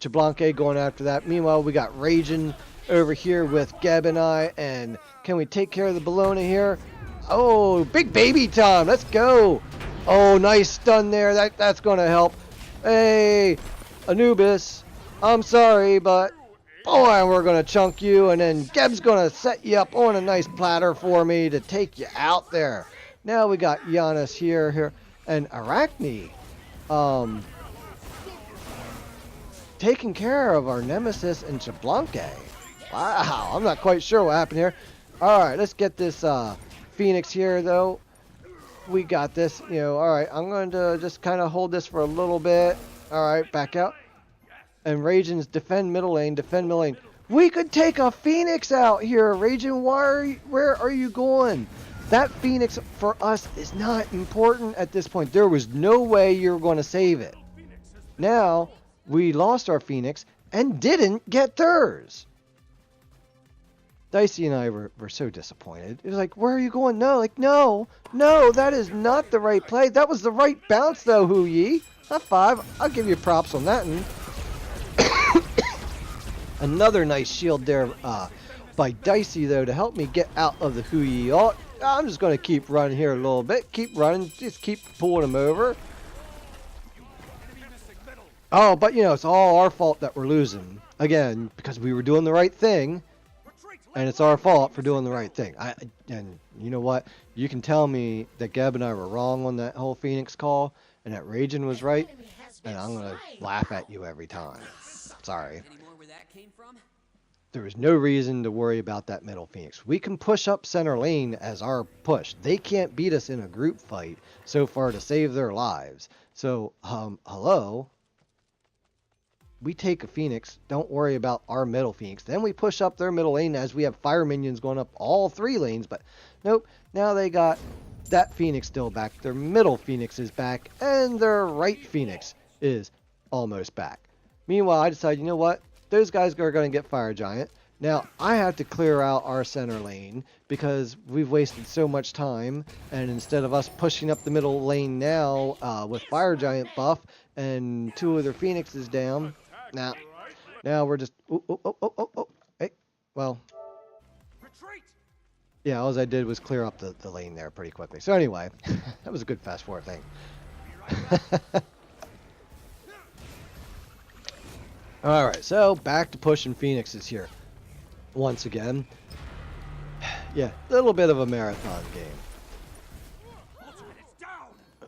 Chablanque going after that. Meanwhile, we got Raging over here with Geb and I, and can we take care of the Bellona here? Oh, big baby time. Let's go. Oh, nice stun there. That's going to help. Hey, Anubis, I'm sorry, but boy, we're going to chunk you, and then Geb's going to set you up on a nice platter for me to take you out there. Now we got Giannis here, and Arachne taking care of our Nemesis and Chablanque. Wow, I'm not quite sure what happened here. All right, let's get this Phoenix here, though. We got this, you know. All right, I'm going to just kind of hold this for a little bit. All right, back out. And Raging's defend middle lane, defend middle lane. We could take a Phoenix out here. Raging, where are you going? That Phoenix for us is not important at this point. There was no way you were going to save it. Now, we lost our Phoenix and didn't get theirs. Dicey and I were so disappointed. It was like, where are you going? No, like, no, that is not the right play. That was the right bounce, though, Hu Yi. High five. I'll give you props on that one. Another nice shield there by Dicey, though, to help me get out of the Hu Yi ult. I'm just going to keep running here a little bit. Keep running. Just keep pulling him over. Oh, but, it's all our fault that we're losing. Again, because we were doing the right thing. And it's our fault for doing the right thing. And you know what? You can tell me that Geb and I were wrong on that whole Phoenix call, and that Ragin was right, and I'm going to laugh at you every time. Sorry. There was no reason to worry about that middle Phoenix. We can push up center lane as our push. They can't beat us in a group fight so far to save their lives. So, hello? We take a Phoenix, don't worry about our middle Phoenix. Then we push up their middle lane as we have fire minions going up all 3 lanes. But nope, now they got that Phoenix still back. Their middle Phoenix is back, and their right Phoenix is almost back. Meanwhile, I decided, you know what? Those guys are going to get Fire Giant. Now, I have to clear out our center lane because we've wasted so much time. And instead of us pushing up the middle lane now with Fire Giant buff and 2 of their Phoenixes down, now we're just... Hey, well... Yeah, all I did was clear up the lane there pretty quickly. So anyway, that was a good fast forward thing. Alright, so back to pushing Phoenixes here. Once again. Yeah, a little bit of a marathon game.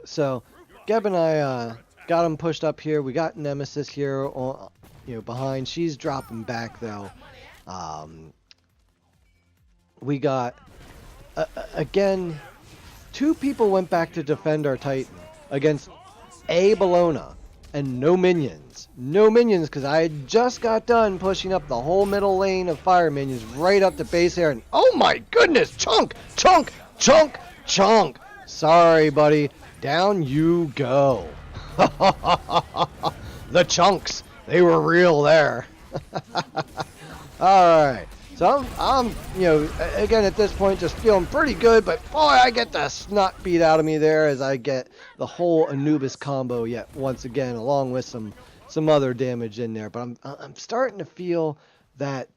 So, Geb and I got him pushed up here. We got Nemesis here on, behind. She's dropping back, though. We got, again, 2 people went back to defend our Titan against a Bologna and no minions. No minions, because I had just got done pushing up the whole middle lane of fire minions right up to base here. And oh my goodness, chunk. Sorry, buddy. Down you go. The chunks. They were real there. Alright. So I'm, again at this point just feeling pretty good, but boy, I get the snot beat out of me there as I get the whole Anubis combo yet once again, along with some other damage in there. But I'm starting to feel that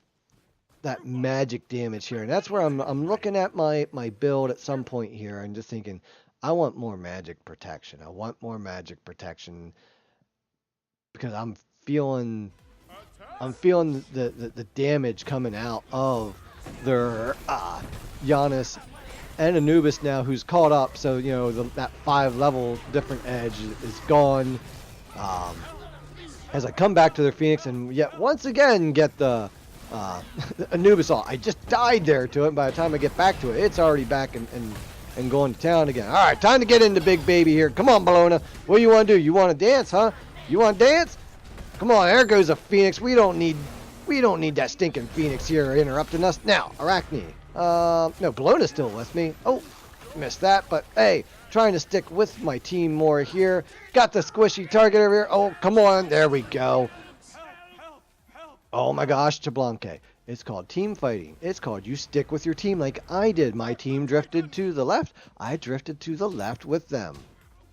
magic damage here, and that's where I'm looking at my build at some point here and just thinking, I want more magic protection. I want more magic protection because I'm feeling the damage coming out of their Giannis and Anubis now, who's caught up. So that 5 level different edge is gone. As I come back to their Phoenix and yet once again get the Anubis ult. I just died there to it. By the time I get back to it, it's already back and going to town again. All right, time to get into big baby here. Come on, Bologna. What do you want to do? You want to dance, huh? You want to dance? Come on, there goes a Phoenix. We don't need that stinking Phoenix here interrupting us. Now, Arachne. No, Bologna's still with me. Oh, missed that, but hey, trying to stick with my team more here. Got the squishy target over here. Oh, come on. There we go. Oh my gosh, Chablanque. It's called team fighting. It's called you stick with your team like I did. My team drifted to the left. I drifted to the left with them.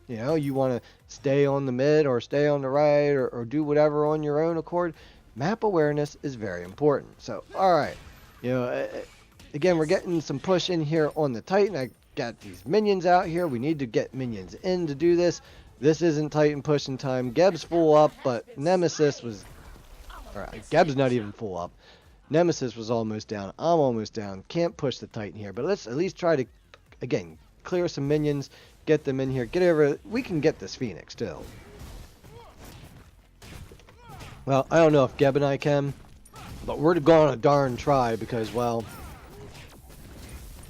You want to stay on the mid or stay on the right or do whatever on your own accord. Map awareness is very important. So, all right. Again, we're getting some push in here on the Titan. I got these minions out here. We need to get minions in to do this. This isn't Titan pushing time. Geb's full up, but Nemesis was... All right, Geb's not even full up. Nemesis was almost down. I'm almost down. Can't push the Titan here, but let's at least try to, again, clear some minions. Get them in here. Get over. We can get this Phoenix still. Well, I don't know if Geb and I can, but we're going to darn try because, well,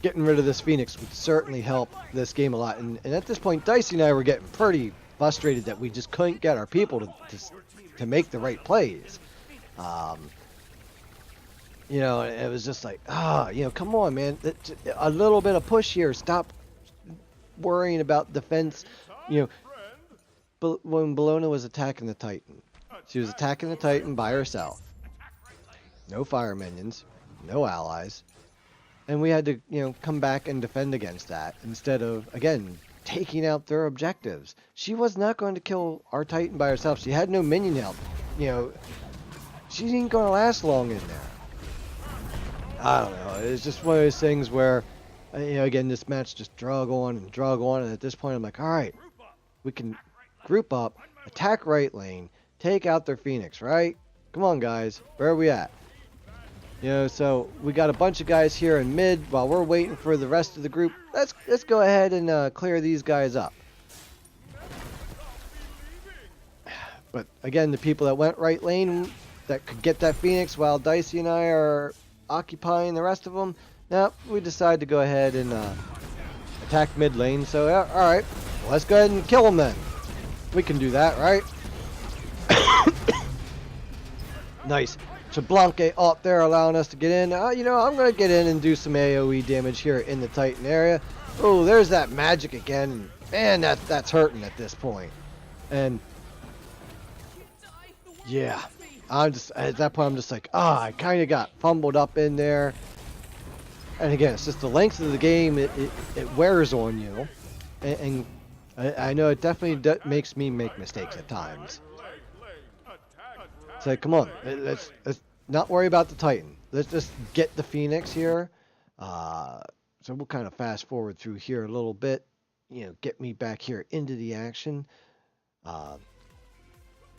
getting rid of this Phoenix would certainly help this game a lot. And at this point, Dicey and I were getting pretty frustrated that we just couldn't get our people to make the right plays. It was just like, come on, man. A little bit of push here. Stop worrying about defense. When Bologna was attacking the Titan, she was attacking the Titan by herself. No fire minions, no allies. And we had to, come back and defend against that instead of, again, taking out their objectives. She was not going to kill our Titan by herself. She had no minion help. She ain't going to last long in there. I don't know. It's just one of those things where, again, this match just drug on, and at this point I'm like, all right, we can group up, attack right lane, take out their Phoenix, right? Come on, guys. Where are we at? So we got a bunch of guys here in mid while we're waiting for the rest of the group. Let's go ahead and clear these guys up. But again, the people that went right lane that could get that Phoenix while Dicey and I are occupying the rest of them, now we decide to go ahead and attack mid lane. So all right, well, let's go ahead and kill them then. We can do that, right? Nice. Blanque up there allowing us to get in. I'm going to get in and do some AoE damage here in the Titan area. Oh, there's that magic again. Man, that's hurting at this point. And yeah, at that point I'm just like, I kind of got fumbled up in there. And again, it's just the length of the game. It wears on you. And I know it definitely makes me make mistakes at times. It's like, come on, let's not worry about the Titan. Let's just get the Phoenix here. So we'll kind of fast forward through here a little bit. Get me back here into the action.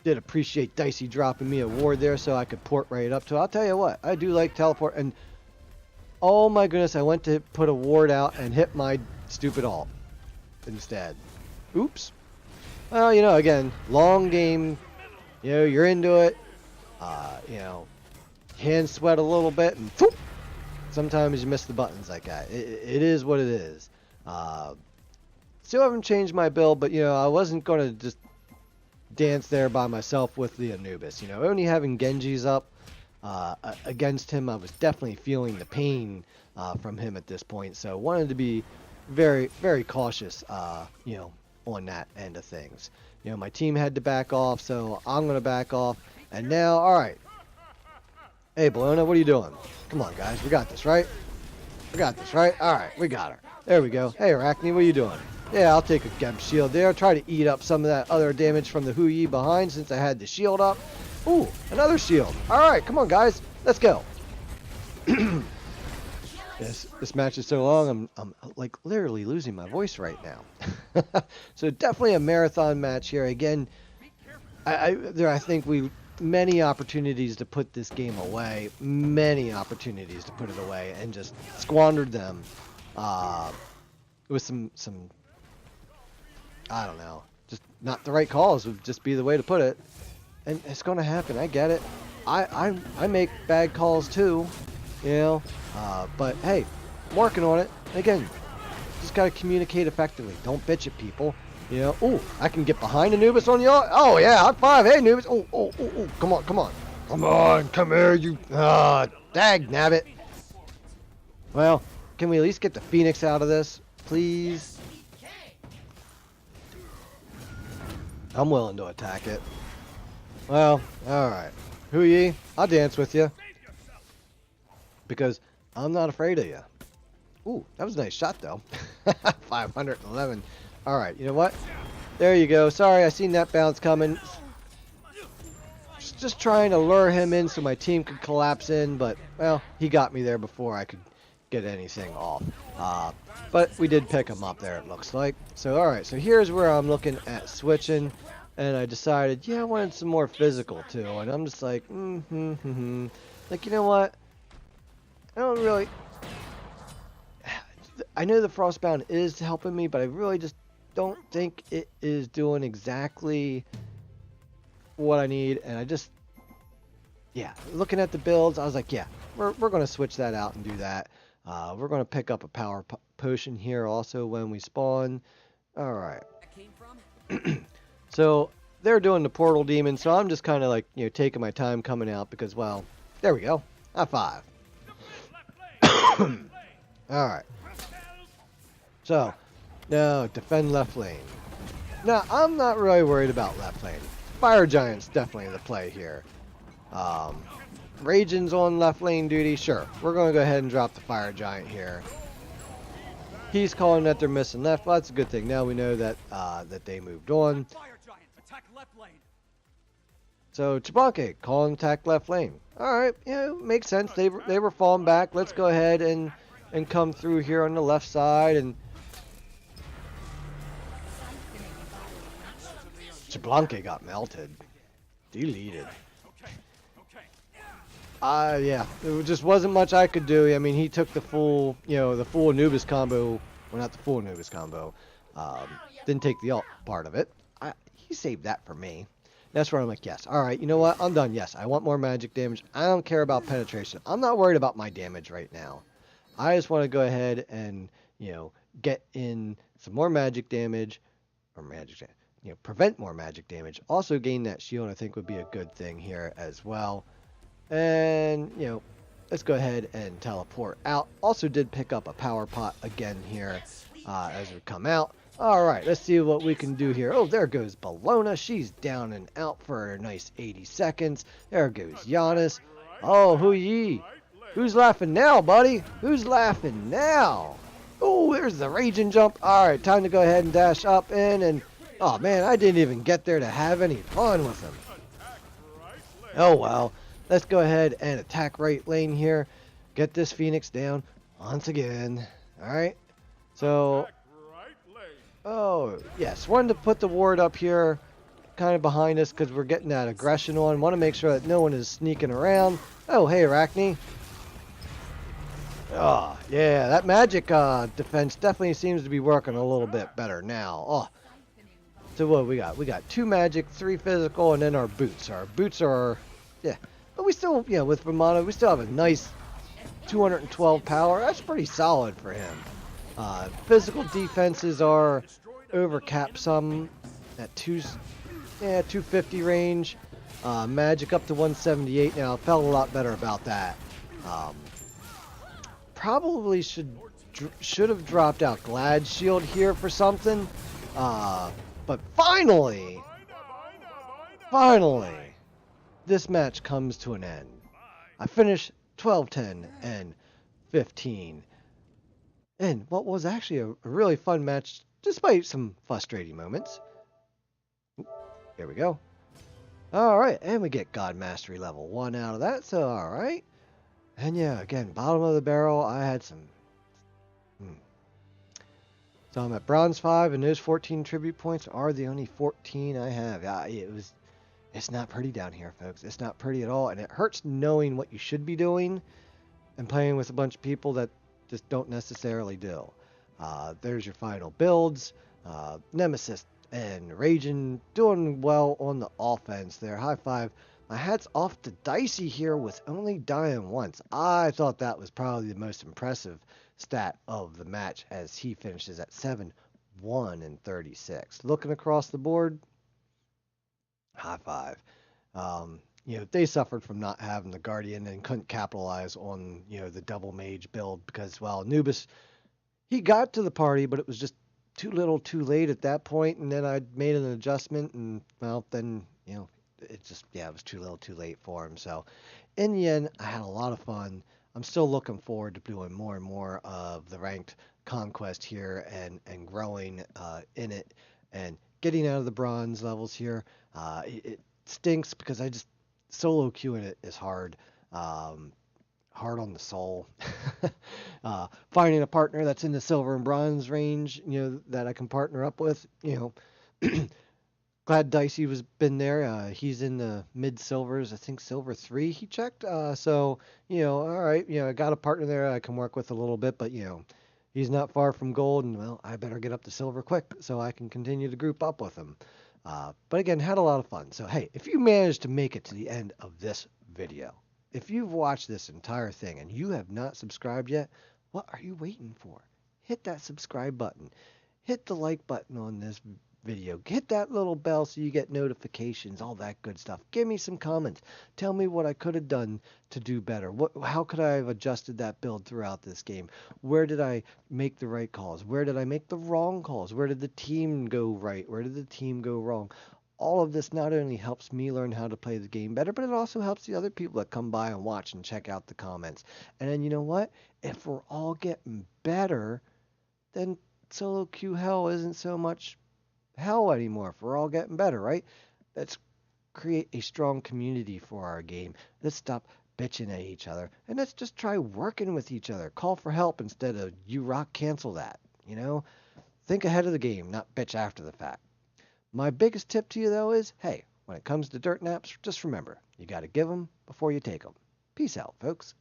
Did appreciate Dicey dropping me a ward there so I could port right up to it. I'll tell you what, I do like teleport. And oh my goodness, I went to put a ward out and hit my stupid ult instead. Oops. Well, again, long game. You're into it. Hand sweat a little bit, and whoop, sometimes you miss the buttons like that. It is what it is. Still haven't changed my build, but I wasn't going to just dance there by myself with the Anubis. Only having Genji's up against him, I was definitely feeling the pain from him at this point. So wanted to be very, very cautious, on that end of things. My team had to back off, so I'm going to back off. And now, all right. Hey, Bologna, what are you doing? Come on, guys. We got this, right? We got this, right? All right, we got her. There we go. Hey, Arachne, what are you doing? Yeah, I'll take a Gem shield there. Try to eat up some of that other damage from the Hu Yi behind since I had the shield up. Ooh, another shield. All right, come on, guys. Let's go. This match is so long, I'm like literally losing my voice right now. So definitely a marathon match here. Again, I think many opportunities to put this game away, many opportunities to put it away, and just squandered them with some I don't know, just not the right calls would just be the way to put it. And it's going to happen. I get it. I make bad calls too, but hey, I'm working on it. Again, just got to communicate effectively. Don't bitch at people. Oh, I can get behind Anubis on you. Oh, yeah, high five. Hey, Anubis. Oh, come on. Come on, come here, you. Dag nabbit. Well, can we at least get the Phoenix out of this, please? I'm willing to attack it. Well, alright. Hu Yi, I'll dance with you. Because I'm not afraid of you. Ooh, that was a nice shot, though. 511. Alright, you know what? There you go. Sorry, I seen that bounce coming. Just trying to lure him in so my team could collapse in, but, well, he got me there before I could get anything off. But we did pick him up there, it looks like. So, alright, so here's where I'm looking at switching. And I decided, yeah, I wanted some more physical, too. And I'm just like, Like, you know what? I don't really... I know the Frostbound is helping me, but I really just don't think it is doing exactly what I need. And I just... Yeah, looking at the builds, I was like, yeah, we're going to switch that out and do that. We're going to pick up a power potion here also when we spawn. Alright. So, they're doing the portal demon, so I'm just kind of like, taking my time coming out because, well, there we go. High five. Alright. So, now, defend left lane. Now, I'm not really worried about left lane. Fire Giant's definitely the play here. Raging's on left lane duty. Sure, we're going to go ahead and drop the Fire Giant here. He's calling that they're missing left. Well, that's a good thing. Now we know that that they moved on. So Chibake calling attack left lane. All right, yeah, makes sense. They were falling back. Let's go ahead and come through here on the left side, and Chiblanque got melted. Deleted. Yeah, it just wasn't much I could do. I mean, he took the full, the full Anubis combo. Well, not the full Anubis combo. Didn't take the ult part of it. He saved that for me. That's where I'm like, yes. All right, you know what? I'm done. Yes, I want more magic damage. I don't care about penetration. I'm not worried about my damage right now. I just want to go ahead and, get in some more magic damage, or prevent more magic damage. Also gain that shield, I think, would be a good thing here as well. And, let's go ahead and teleport out. Also did pick up a power pot again here as we come out. All right, let's see what we can do here. Oh, there goes Bologna. She's down and out for a nice 80 seconds. There goes Giannis. Oh, who ye? Who's laughing now, buddy? Who's laughing now? Oh, there's the raging jump. All right, time to go ahead and dash up in. And, oh, man, I didn't even get there to have any fun with him. Oh, well. Let's go ahead and attack right lane here. Get this Phoenix down once again. All right. So, oh, yes. Wanted to put the ward up here kind of behind us because we're getting that aggression on. Want to make sure that no one is sneaking around. Oh, hey, Arachne. Oh, yeah. That magic defense definitely seems to be working a little bit better now. Oh. So what we got? We got 2 magic, 3 physical, and then our boots. Our boots are, yeah. But we still, with Vamana, we still have a nice 212 power. That's pretty solid for him. Physical defenses are overcapped some at 250 range. Magic up to 178 now. Felt a lot better about that. Probably should have dropped out Glad Shield here for something. But finally, this match comes to an end. I finished 12-10 and 15. And what was actually a really fun match, despite some frustrating moments. Here we go. Alright, and we get God Mastery level 1 out of that, so alright. And yeah, again, bottom of the barrel, I had some... So I'm at Bronze 5, and those 14 tribute points are the only 14 I have. It's not pretty down here, folks. It's not pretty at all, and it hurts knowing what you should be doing and playing with a bunch of people that just don't necessarily do. There's your final builds. Nemesis and Raging doing well on the offense there. High five. My hat's off to Dicey here with only dying once. I thought that was probably the most impressive stat of the match as he finishes at 7-1 and 36. Looking across the board, high five. They suffered from not having the Guardian and couldn't capitalize on, the double mage build because, well, Anubis, he got to the party, but it was just too little too late at that point, and then I made an adjustment, and, well, then, it was too little too late for him. So, in the end, I had a lot of fun. I'm still looking forward to doing more and more of the ranked conquest here and growing in it and getting out of the bronze levels here. It stinks because solo queuing it is hard. Hard on the soul. Finding a partner that's in the silver and bronze range, that I can partner up with, Glad Dicey was been there. He's in the mid silvers, I think silver 3 he checked. So, all right, I got a partner there I can work with a little bit, but he's not far from gold, and well, I better get up to silver quick so I can continue to group up with him. But again, had a lot of fun. So hey, if you managed to make it to the end of this video, if you've watched this entire thing and you have not subscribed yet, what are you waiting for? Hit that subscribe button. Hit the like button on this video. Hit that little bell so you get notifications, all that good stuff. Give me some comments. Tell me what I could have done to do better. How could I have adjusted that build throughout this game? Where did I make the right calls? Where did I make the wrong calls? Where did the team go right? Where did the team go wrong? All of this not only helps me learn how to play the game better, but it also helps the other people that come by and watch and check out the comments. And then you know what? If we're all getting better, then solo queue hell isn't so much hell anymore. If we're all getting better, right? Let's create a strong community for our game. Let's stop bitching at each other and let's just try working with each other. Call for help instead of you rock cancel that. You know, think ahead of the game, not bitch after the fact. My biggest tip to you though is, hey, when it comes to dirt naps, just remember, you got to give them before you take them. Peace out, folks.